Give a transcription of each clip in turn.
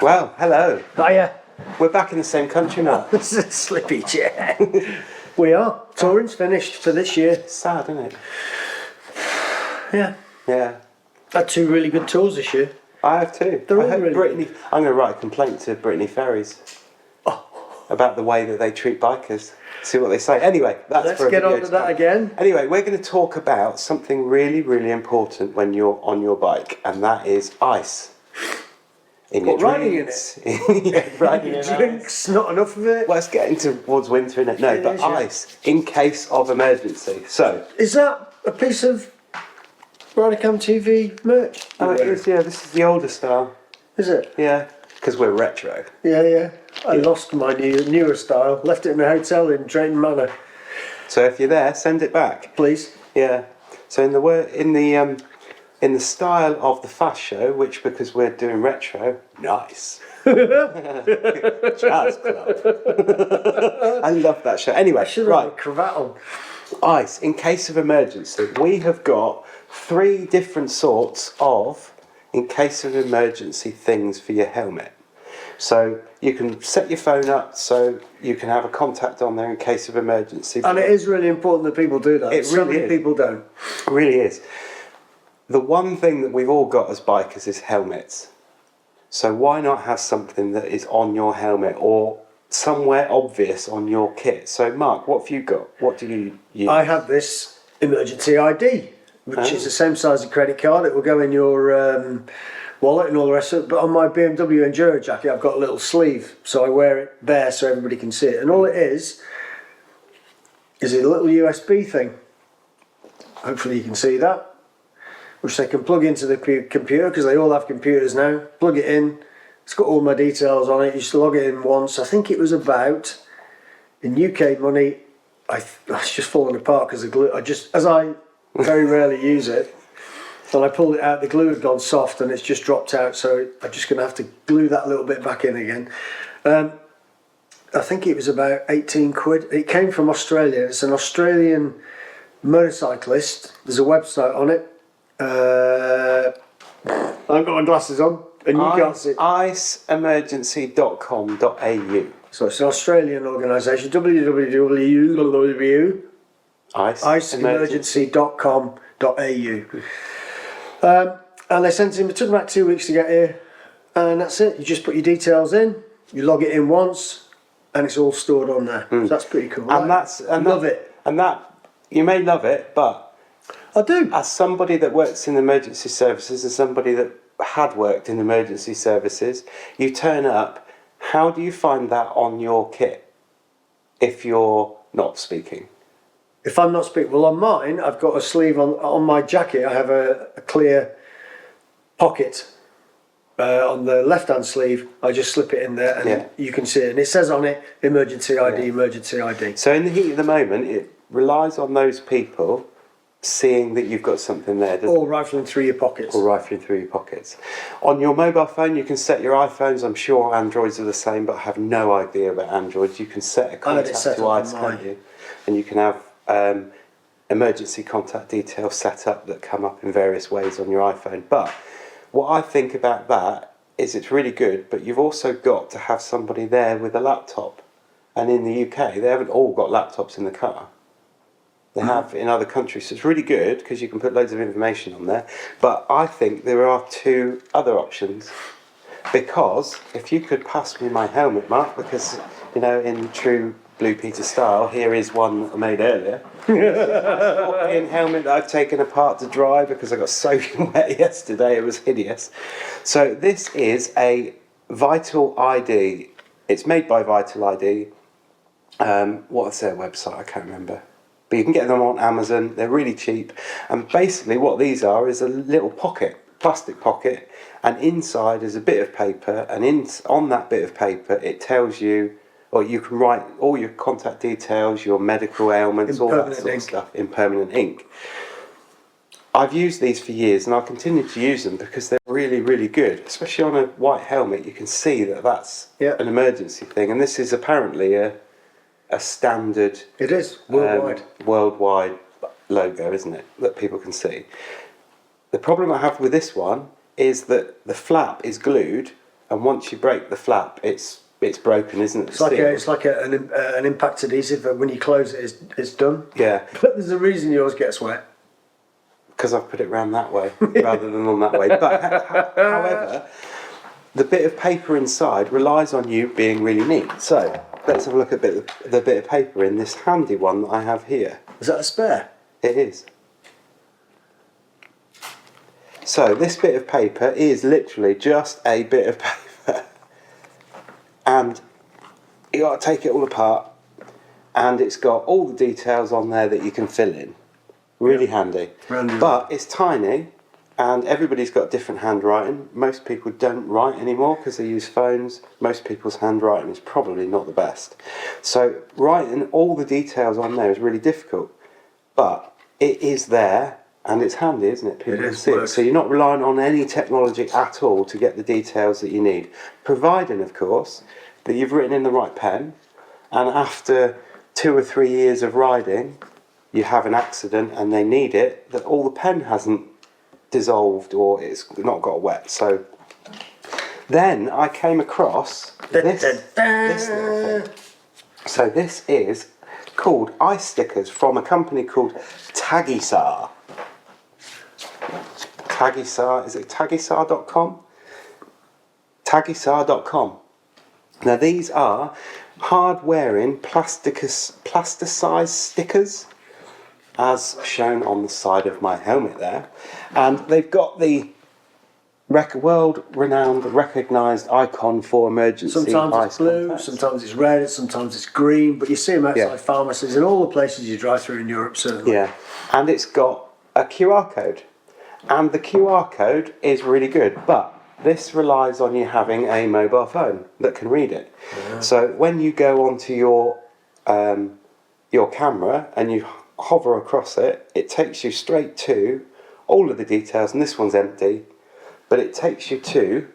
Well, hello. Hiya. We're back in the same country now. This is a slippy chair. We are. Touring's finished for this year. Sad, isn't it? Yeah. Yeah. Had 2 really good tours this year. I have too. They're I all hope really Brittany. good. I'm going to write a complaint to Brittany Ferries about the way that they treat bikers. See what they say. Anyway, that's Let's for a get video on to to that come. again. Anyway, we're going to talk about something really, really important when you're on your bike, and that is ice. In your riding drinks. Yeah, riding in Drinks, not enough of it. Well, it's getting towards winter, isn't it? No, but is, yeah. ice in case of emergency. So. Is that a piece of RiderCamTV merch? Oh, it is. Yeah, this is the older style. Is it? Yeah, because we're retro. Yeah. I lost my newer style. Left it in a hotel in Drayton Manor. So if you're there, send it back, Please. Yeah. So in the style of the Fast Show, which because we're doing retro, nice. Jazz Club. I love that show. Anyway, I should have a cravat on. Ice in case of emergency. We have got 3 different sorts of in case of emergency things for your helmet. So you can set your phone up so you can have a contact on there in case of emergency. And it is really important that people do that. It really is. People don't. It really is. The one thing that we've all got as bikers is helmets. So why not have something that is on your helmet or somewhere obvious on your kit? So Mark, what have you got? What do you use? I have this emergency ID, which is the same size as a credit card. It will go in your wallet and all the rest of it. But on my BMW Enduro jacket, I've got a little sleeve, so I wear it there so everybody can see it. And all it is a little USB thing. Hopefully you can see that, which they can plug into the computer because they all have computers now. Plug it in. It's got all my details on it. You just log it in once. I think it was about, in UK money, it's just falling apart because the glue. As I very rarely use it, and I pulled it out, the glue had gone soft and it's just dropped out. So I'm just going to have to glue that little bit back in again. I think it was about 18 quid. It came from Australia. It's an Australian motorcyclist. There's a website on it. I've got my glasses on and you can't see. iceemergency.com.au. So it's an Australian organisation, www.iceemergency.com.au. And they sent him, it took about 2 weeks to get here, and that's it. You just put your details in, you log it in once, and it's all stored on there. So that's pretty cool. And love it. And that, you may love it, but I do. as somebody that works in emergency services and somebody that had worked in emergency services, you turn up, how do you find that on your kit if you're not speaking? If I'm not speaking, well, on mine, I've got a sleeve on my jacket. I have a clear pocket on the left-hand sleeve. I just slip it in there, and you can see it. And it says on it, emergency ID, emergency ID. So in the heat of the moment, it relies on those people seeing that you've got something there. Or rifling through your pockets. Or rifling through your pockets. On your mobile phone, you can set your iPhones. I'm sure Androids are the same, but I have no idea about Androids. You can set a contact to ice, can't you? And you can have emergency contact details set up that come up in various ways on your iPhone. But what I think about that is it's really good, but you've also got to have somebody there with a laptop. And in the UK, they haven't all got laptops in the car. They have in other countries. So it's really good because you can put loads of information on there. But I think there are 2 other options. Because if you could pass me my helmet, Mark, because, you know, in true Blue Peter style, here is one that I made earlier. A Scorpion helmet that I've taken apart to dry because I got soaking wet yesterday. It was hideous. So this is a Vital ID. It's made by Vital ID. What's their website? I can't remember. But you can get them on Amazon. They're really cheap. And basically what these are is a little pocket, plastic pocket, and inside is a bit of paper, and on that bit of paper it tells you, or you can write all your contact details, your medical ailments, all that sort of stuff in permanent ink. I've used these for years and I'll continue to use them because they're really, really good. Especially on a white helmet, you can see that that's an emergency thing. And this is apparently a standard... It is, worldwide. Worldwide logo, isn't it? That people can see. The problem I have with this one is that the flap is glued and once you break the flap, it's broken, isn't it? It's like an impact adhesive that when you close it, it's done. Yeah. But there's a reason yours gets wet. Because I've put it round that way rather than on that way. But however, the bit of paper inside relies on you being really neat. So let's have a look at the bit of paper in this handy one that I have here. Is that a spare? It is. So this bit of paper is literally just a bit of paper. And you got to take it all apart. And it's got all the details on there that you can fill in. Really handy. But it's tiny, and everybody's got different handwriting. Most people don't write anymore because they use phones. Most people's handwriting is probably not the best. So writing all the details on there is really difficult. But it is there, and it's handy, isn't it? People can see it. So you're not relying on any technology at all to get the details that you need. Providing, of course, that you've written in the right pen, and after 2 or 3 years of riding, you have an accident and they need it, that all the pen hasn't dissolved or it's not got wet. So then I came across this little thing. So this is called ice stickers from a company called Tagisar. Tagisar, is it tagisar.com? Tagisar.com. Now these are hard-wearing plasticized stickers, as shown on the side of my helmet there, and they've got the world-renowned, recognised icon for emergency. Sometimes ice it's blue, contacts. sometimes it's red, sometimes it's green, but you see them outside pharmacies and all the places you drive through in Europe, certainly. Yeah, and it's got a QR code, and the QR code is really good, but this relies on you having a mobile phone that can read it. Yeah. So when you go onto your camera and you hover across it, it takes you straight to all of the details, and this one's empty, but it takes you to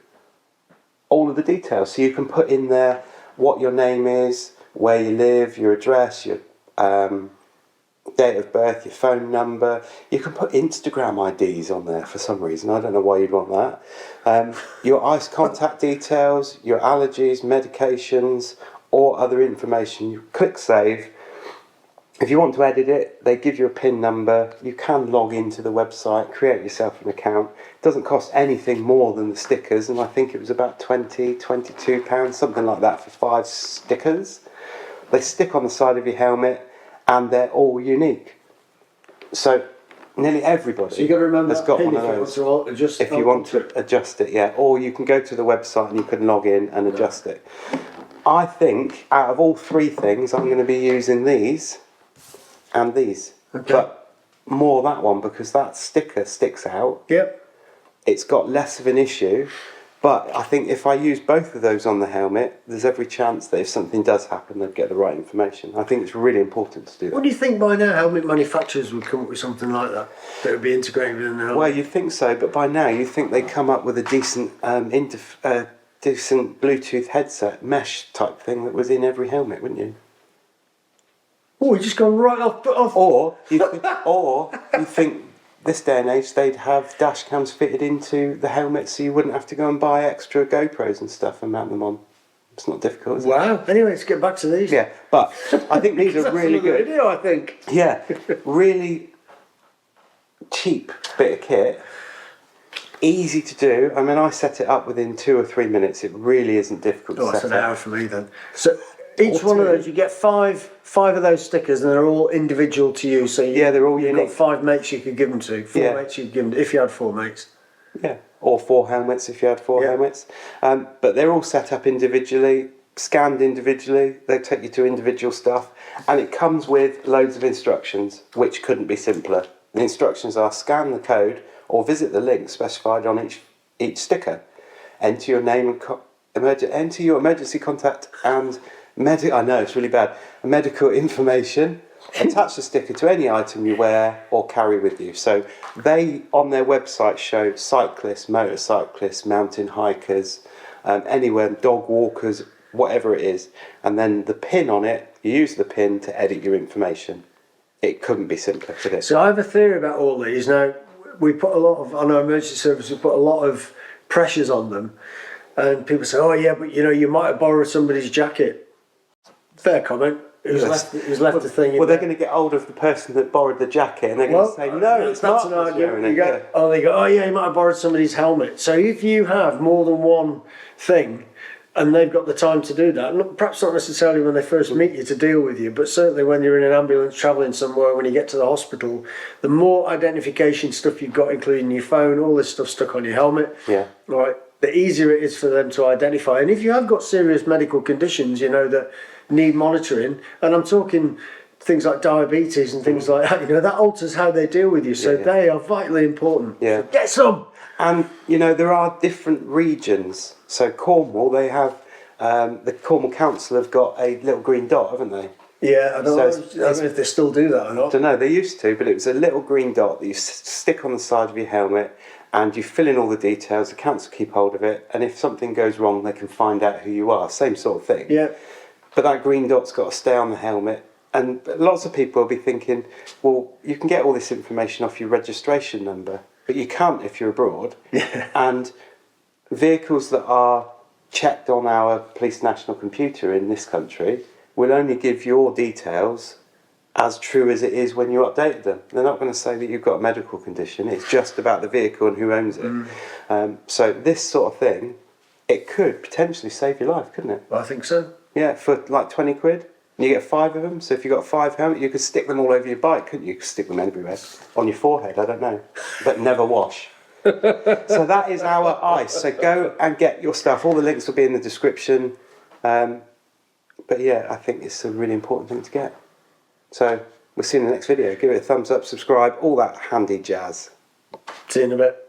all of the details. So you can put in there what your name is, where you live, your address, your date of birth, your phone number. You can put Instagram IDs on there for some reason. I don't know why you'd want that. Your ice contact details, your allergies, medications, or other information. You click save. If you want to edit it, they give you a PIN number. You can log into the website, create yourself an account. It doesn't cost anything more than the stickers, and I think it was about £22, something like that for 5 stickers. They stick on the side of your helmet, and they're all unique. So nearly everybody you've got to remember has got one of those. If you want to adjust it, yeah. Or you can go to the website and you can log in and adjust it. I think out of all 3 things, I'm going to be using these and these. Okay. But more that one, because that sticker sticks out. Yep. It's got less of an issue. But I think if I use both of those on the helmet, there's every chance that if something does happen, they'd get the right information. I think it's really important to do that. What do you think by now helmet manufacturers would come up with something like that would be integrated within the helmet? Well, you'd think so, but by now you'd think they'd come up with a decent decent Bluetooth headset, mesh type thing that was in every helmet, wouldn't you? Oh, you just gone right off. Or you think this day and age they'd have dash cams fitted into the helmet so you wouldn't have to go and buy extra GoPros and stuff and mount them on. It's not difficult, is it? Wow. Anyway, let's get back to these. Yeah, but I think these are really good. Video, I think. Yeah, really cheap bit of kit. Easy to do. I mean, I set it up within 2 or 3 minutes. It really isn't difficult to set up. That's an hour for me then. So each one of those, you get five of those stickers, and they're all individual to you. So they're all unique. You've got 5 mates you could give them to. 4 mates you could give them to, if you had 4 mates. Yeah, or 4 helmets if you had 4 helmets. But they're all set up individually, scanned individually. They take you to individual stuff, and it comes with loads of instructions, which couldn't be simpler. The instructions are: scan the code or visit the link specified on each sticker. Enter your name and enter your emergency contact and I know it's really bad. Medical information. Attach the sticker to any item you wear or carry with you. So they on their website show cyclists, motorcyclists, mountain hikers, anywhere, dog walkers, whatever it is, and then the pin on it. You use the pin to edit your information. It couldn't be simpler, could it? So I have a theory about all these. Now, we put a lot of, on our emergency service, we put a lot of pressures on them. And people say, oh yeah, but you might have borrowed somebody's jacket. Fair comment. It was left a thing. Well, they're going to get hold of the person that borrowed the jacket, and they're going to say, no, it's not. An argument. They go, oh yeah, you might have borrowed somebody's helmet. So if you have more than one thing, and they've got the time to do that, perhaps not necessarily when they first meet you to deal with you, but certainly when you're in an ambulance travelling somewhere, when you get to the hospital, the more identification stuff you've got, including your phone, all this stuff stuck on your helmet, right, the easier it is for them to identify. And if you have got serious medical conditions, that need monitoring, and I'm talking things like diabetes and things like that, that alters how they deal with you. So they are vitally important. Yeah. So get some! And, there are different regions. So Cornwall, they have, the Cornwall Council have got a little green dot, haven't they? Yeah, I don't know if they still do that or not. I don't know, they used to, but it was a little green dot that you stick on the side of your helmet, and you fill in all the details, the council keep hold of it, and if something goes wrong, they can find out who you are. Same sort of thing. Yeah. But that green dot's got to stay on the helmet. And lots of people will be thinking, well, you can get all this information off your registration number, but you can't if you're abroad. Yeah. And vehicles that are checked on our police national computer in this country will only give your details as true as it is when you updated them. They're not going to say that you've got a medical condition. It's just about the vehicle and who owns it. So this sort of thing, it could potentially save your life, couldn't it? I think so. Yeah, for like 20 quid. And you get 5 of them. So if you got 5 helmets, you could stick them all over your bike, couldn't you? You could stick them everywhere. On your forehead, I don't know. But never wash. So that is our ice. So go and get your stuff. All the links will be in the description. But yeah, I think it's a really important thing to get. So we'll see you in the next video. Give it a thumbs up, subscribe, all that handy jazz. See you in a bit.